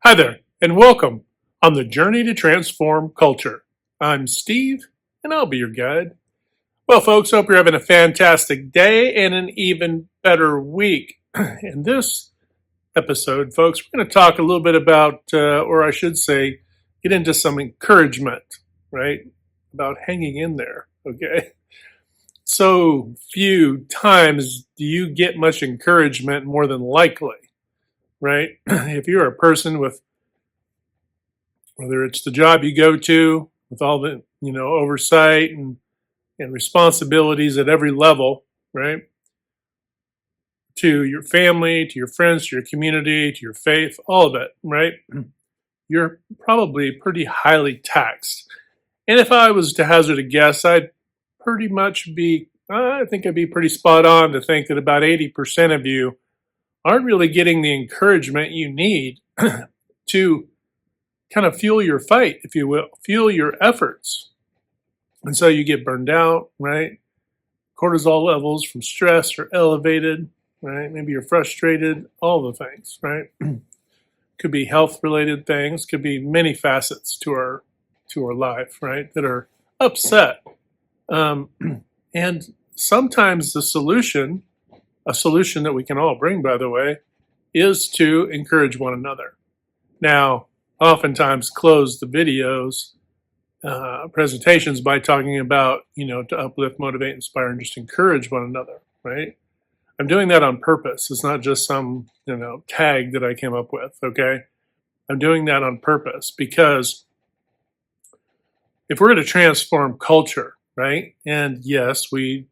Hi there, and welcome on the journey to transform culture. I'm Steve, and I'll be your guide. Well, folks, hope you're having a fantastic day and an even better week. In this episode, folks, we're going to talk a little bit about, or I should say, get into some encouragement, right? About hanging in there, okay? So few times do you get much encouragement more than likely, right? If you're a person with whether it's the job you go to with all the oversight and responsibilities at every level, right, to your family, to your friends, to your community, to your faith, all of it, right, you're probably pretty highly taxed. And if I was to hazard a guess, I think I'd be pretty spot on to think that about 80% of you aren't really getting the encouragement you need to kind of fuel your fight, if you will, fuel your efforts. And so you get burned out, right? Cortisol levels from stress are elevated, right? Maybe you're frustrated, all the things, right? Could be health related things, could be many facets to our life, right? That are upset. And sometimes a solution that we can all bring, by the way, is to encourage one another. Now, oftentimes close the videos, presentations by talking about, to uplift, motivate, inspire, and just encourage one another, right? I'm doing that on purpose. It's not just some, tag that I came up with, okay? I'm doing that on purpose because if we're going to transform culture, right? And yes, we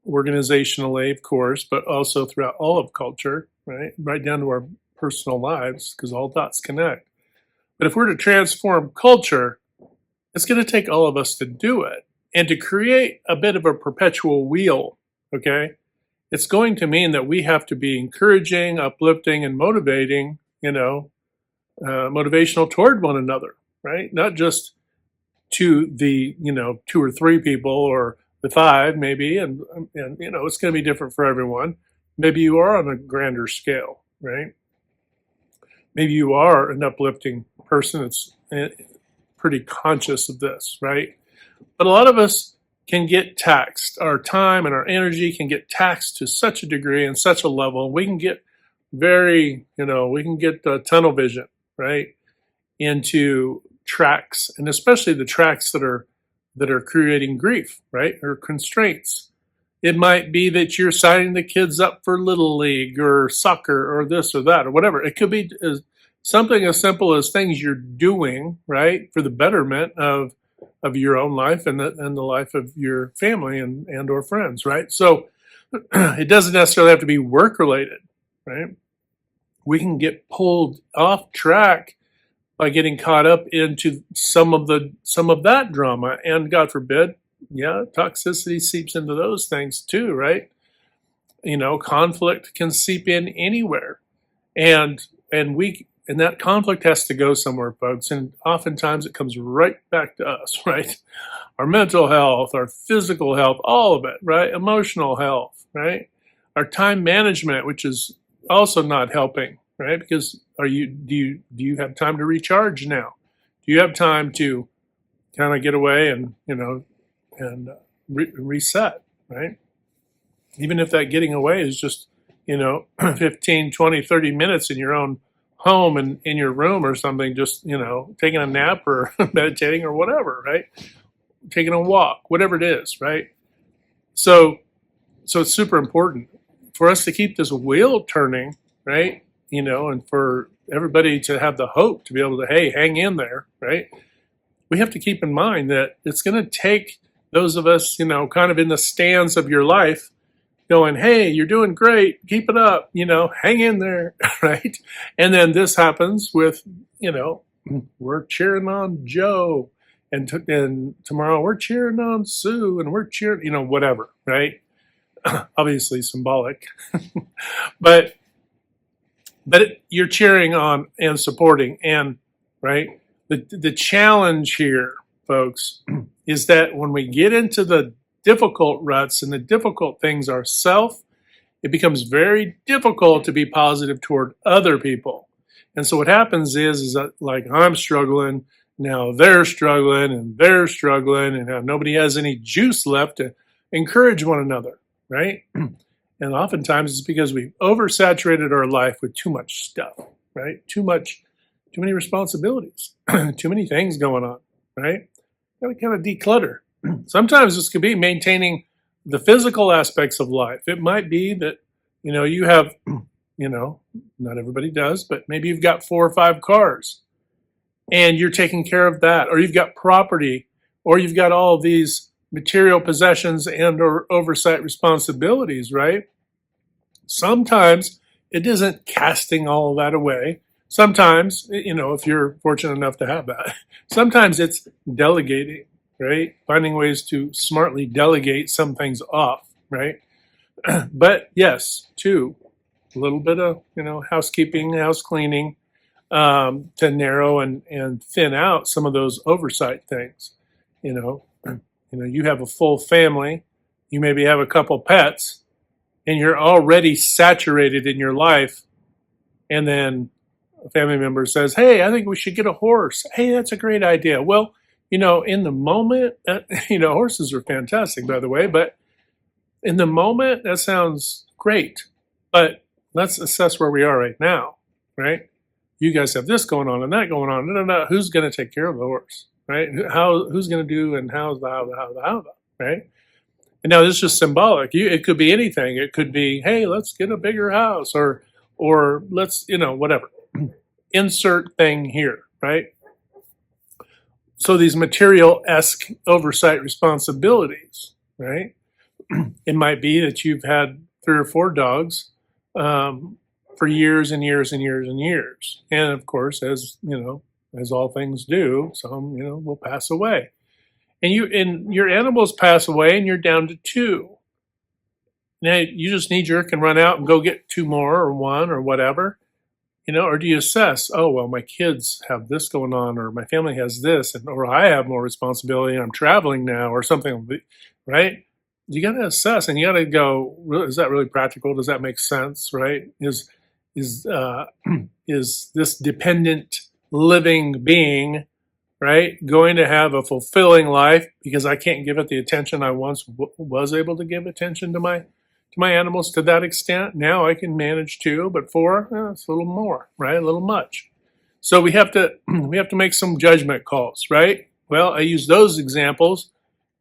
organizationally, of course, but also throughout all of culture, right down to our personal lives, because all dots connect. But if we're to transform culture, it's going to take all of us to do it and to create a bit of a perpetual wheel, okay? It's going to mean that we have to be encouraging, uplifting, and motivating, motivational toward one another, right? Not just to the, 2 or 3 people or the 5 maybe, and it's going to be different for everyone. Maybe you are on a grander scale, right? Maybe you are an uplifting person that's pretty conscious of this, right? But a lot of us can get taxed. Our time and our energy can get taxed to such a degree and such a level. We can get tunnel vision, right, into tracks, and especially the tracks that are creating grief, right, or constraints. It might be that you're signing the kids up for Little League or soccer or this or that or whatever. It could be something as simple as things you're doing, right, for the betterment of your own life and the life of your family and or friends, right? So it doesn't necessarily have to be work related, right? We can get pulled off track by getting caught up into some of that drama, and God forbid, toxicity seeps into those things too, right? Conflict can seep in anywhere, and that conflict has to go somewhere, folks. And oftentimes it comes right back to us, right? Our mental health, our physical health, all of it, right? Emotional health, right? Our time management, which is also not helping, right? Because do you have time to recharge now? Do you have time to kind of get away and reset, right? Even if that getting away is just 15, 20, 30 minutes in your own home and in your room or something, just taking a nap or meditating or whatever, right? Taking a walk, whatever it is, right? So it's super important for us to keep this wheel turning, right? And for everybody to have the hope to be able to, hey, hang in there, right? We have to keep in mind that it's going to take those of us, kind of in the stands of your life going, hey, you're doing great, keep it up, hang in there, right? And then this happens with, we're cheering on Joe, and tomorrow we're cheering on Sue, and we're cheering, whatever, right? Obviously symbolic, but you're cheering on and supporting, and right. The challenge here, folks, is that when we get into the difficult ruts and the difficult things ourselves, it becomes very difficult to be positive toward other people. And so what happens is that like I'm struggling, now they're struggling and they're struggling, and now nobody has any juice left to encourage one another, right? And oftentimes it's because we've oversaturated our life with too much stuff, right? Too many responsibilities, too many things going on, right? Got to kind of declutter. Sometimes this could be maintaining the physical aspects of life. It might be that, you have, not everybody does, but maybe you've got 4 or 5 cars and you're taking care of that, or you've got property, or you've got all of these material possessions and or oversight responsibilities, right? Sometimes it isn't casting all of that away. Sometimes, if you're fortunate enough to have that, sometimes it's delegating, right? Finding ways to smartly delegate some things off, right? But yes, too, a little bit of, housekeeping, house cleaning, to narrow and thin out some of those oversight things. You have a full family, you maybe have a couple pets, and you're already saturated in your life, and then a family member says, hey, I think we should get a horse. Hey, that's a great idea. Well, in the moment, horses are fantastic, by the way, but in the moment, that sounds great. But let's assess where we are right now, right? You guys have this going on and that going on. No. Who's going to take care of the horse, right? Who's going to do and how, right? And now this is just symbolic. It could be anything. It could be, hey, let's get a bigger house, or let's, whatever. Insert thing here, right? So these material-esque oversight responsibilities, right? It might be that you've had 3 or 4 dogs for years and years and years and years. And of course, as all things do, some, will pass away. And your animals pass away and you're down to 2. Now you just knee jerk and run out and go get 2 more or 1 or whatever. Or do you assess, oh, well, my kids have this going on, or my family has this, or I have more responsibility and I'm traveling now, or something, right? You got to assess, and you got to go, is that really practical? Does that make sense, right? Is this dependent living being, right, going to have a fulfilling life because I can't give it the attention I once was able to give attention to my animals to that extent? Now I can manage 2, but 4, it's a little more, right? A little much. So we have to make some judgment calls, right? Well, I use those examples.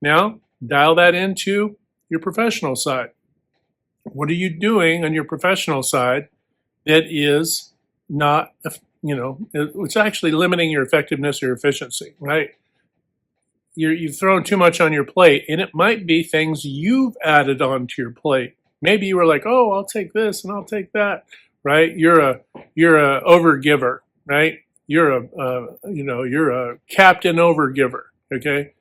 Now dial that into your professional side. What are you doing on your professional side that is not, it's actually limiting your effectiveness or efficiency, right? You've thrown too much on your plate, and it might be things you've added onto your plate. Maybe you were like, oh, I'll take this and I'll take that, right? You're a overgiver, right? You're a captain overgiver, okay?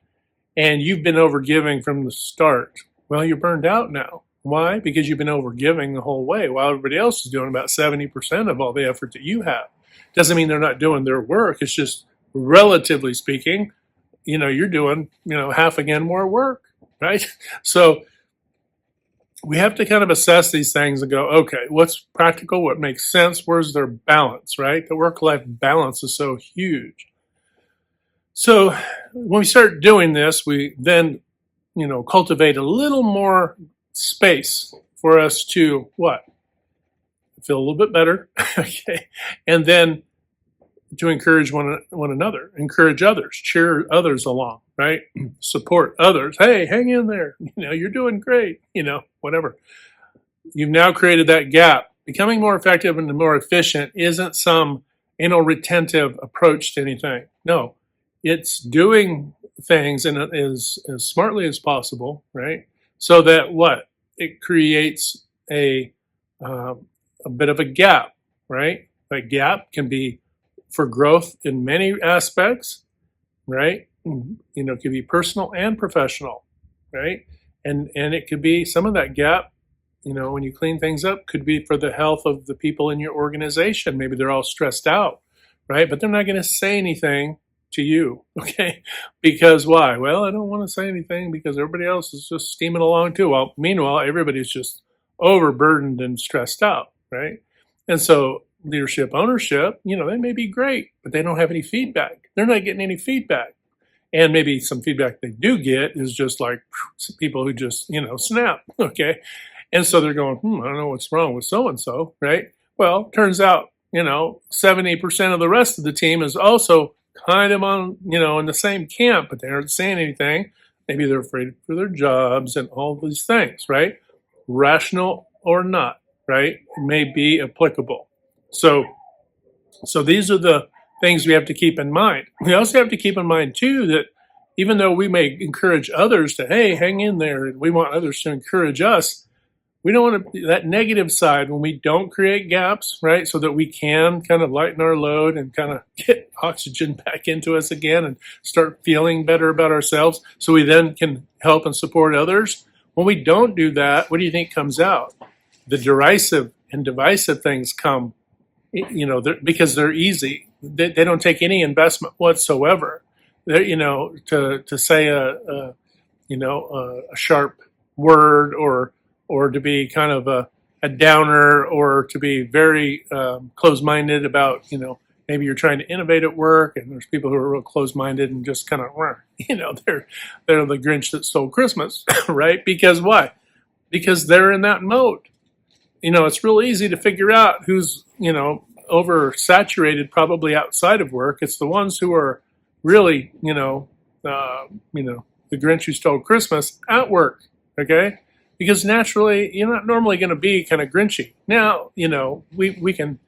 And you've been overgiving from the start. Well, you're burned out now. Why? Because you've been overgiving the whole way while everybody else is doing about 70% of all the effort that you have. Doesn't mean they're not doing their work. It's just, relatively speaking, you're doing, half again more work, right? So we have to kind of assess these things and go, okay, what's practical? What makes sense? Where's their balance, right? The work-life balance is so huge. So when we start doing this, we then, cultivate a little more space for us to what? Feel a little bit better, okay? And then to encourage one another, encourage others, cheer others along, right? Support others. Hey, hang in there. You're doing great. Whatever. You've now created that gap. Becoming more effective and more efficient isn't some retentive approach to anything. No, it's doing things as smartly as possible, right? So that what? It creates a bit of a gap, right? That gap can be for growth in many aspects, right? It could be personal and professional, right? And it could be some of that gap, when you clean things up, could be for the health of the people in your organization. Maybe they're all stressed out, right? But they're not going to say anything to you, okay? Because why? Well, I don't want to say anything because everybody else is just steaming along too. Well, meanwhile, everybody's just overburdened and stressed out, right? And so leadership ownership, they may be great, but they don't have any feedback. They're not getting any feedback. And maybe some feedback they do get is just like people who just, snap. Okay. And so they're going, I don't know what's wrong with so and so, right? Well, turns out, 70% of the rest of the team is also kind of on, in the same camp, but they aren't saying anything. Maybe they're afraid for their jobs and all these things, right? Rational or not, right? It may be applicable. So these are the things we have to keep in mind. We also have to keep in mind too that even though we may encourage others to, hey, hang in there, and we want others to encourage us, we don't want to that negative side when we don't create gaps, right? So that we can kind of lighten our load and kind of get oxygen back into us again and start feeling better about ourselves so we then can help and support others. When we don't do that, what do you think comes out? The derisive and divisive things come, because they're easy. They don't take any investment whatsoever. To say a sharp word or to be kind of a downer or to be very close-minded about, maybe you're trying to innovate at work and there's people who are real close-minded and just kind of, they're the Grinch that stole Christmas, right? Because why? Because they're in that mode. It's real easy to figure out who's, oversaturated probably outside of work. It's the ones who are really, the Grinch who stole Christmas at work, okay? Because naturally, you're not normally going to be kind of grinchy. Now, we can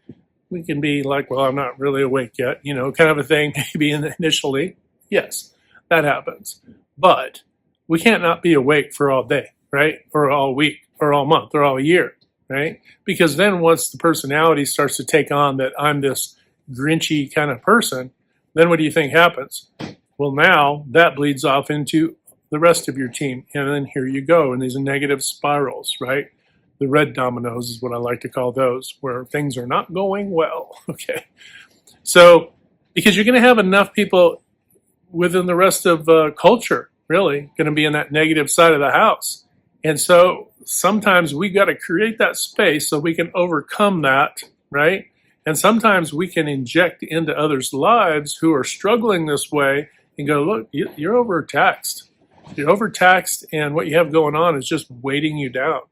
be like, well, I'm not really awake yet, kind of a thing, maybe initially. Yes, that happens. But we can't not be awake for all day, right? Or all week, or all month, or all year, right? Because then once the personality starts to take on that I'm this grinchy kind of person, then what do you think happens? Well, now that bleeds off into the rest of your team. And then here you go in these negative spirals, right? The red dominoes is what I like to call those, where things are not going well. Okay. So, because you're going to have enough people within the rest of culture, really, going to be in that negative side of the house. And so sometimes we got to create that space so we can overcome that, right? And sometimes we can inject into others' lives who are struggling this way and go, look, you're overtaxed. You're overtaxed, and what you have going on is just weighting you down.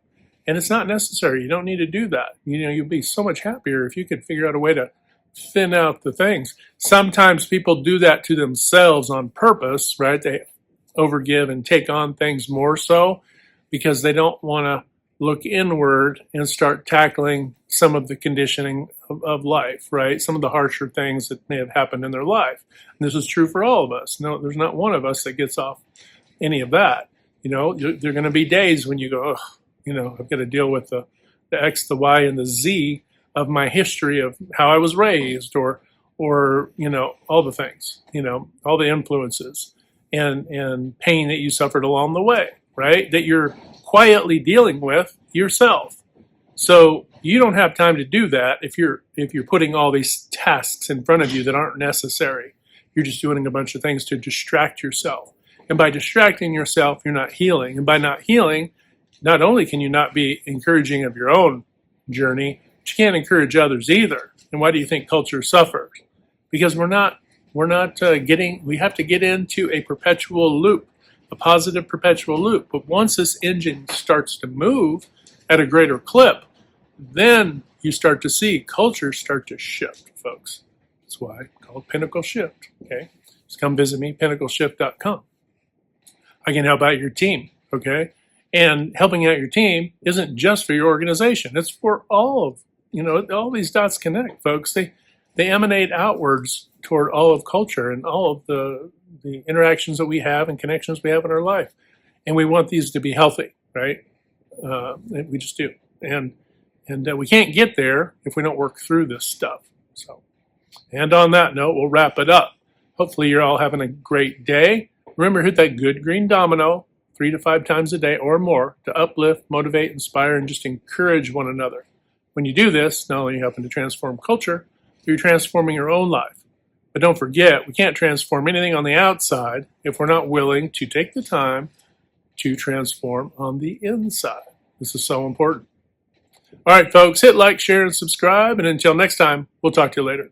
And it's not necessary. You don't need to do that. You'll be so much happier if you could figure out a way to thin out the things. Sometimes people do that to themselves on purpose, right? They overgive and take on things more so because they don't want to look inward and start tackling some of the conditioning of life, right? Some of the harsher things that may have happened in their life. And this is true for all of us. No, there's not one of us that gets off any of that. There are going to be days when you go, I've got to deal with the X, the Y, and the Z of my history of how I was raised or all the things, all the influences and pain that you suffered along the way, right? That you're quietly dealing with yourself. So you don't have time to do that if you're putting all these tasks in front of you that aren't necessary. You're just doing a bunch of things to distract yourself. And by distracting yourself, you're not healing. And by not healing, not only can you not be encouraging of your own journey, but you can't encourage others either. And why do you think culture suffers? Because we have to get into a perpetual loop, a positive perpetual loop. But once this engine starts to move at a greater clip, then you start to see culture start to shift, folks. That's why it's called Pinnacle Shift. Okay, just come visit me, pinnacleshift.com. I can help out your team. Okay, and helping out your team isn't just for your organization; it's for all of all these dots connect, folks. They emanate outwards toward all of culture and all of the interactions that we have and connections we have in our life, and we want these to be healthy, right? We just do, and we can't get there if we don't work through this stuff. So, and on that note, we'll wrap it up. Hopefully you're all having a great day. Remember, hit that good green domino 3 to 5 times a day or more to uplift, motivate, inspire, and just encourage one another. When you do this, not only are you helping to transform culture, you're transforming your own life. But don't forget, we can't transform anything on the outside if we're not willing to take the time to transform on the inside. This is so important. All right, folks, hit like, share, and subscribe. And until next time, we'll talk to you later.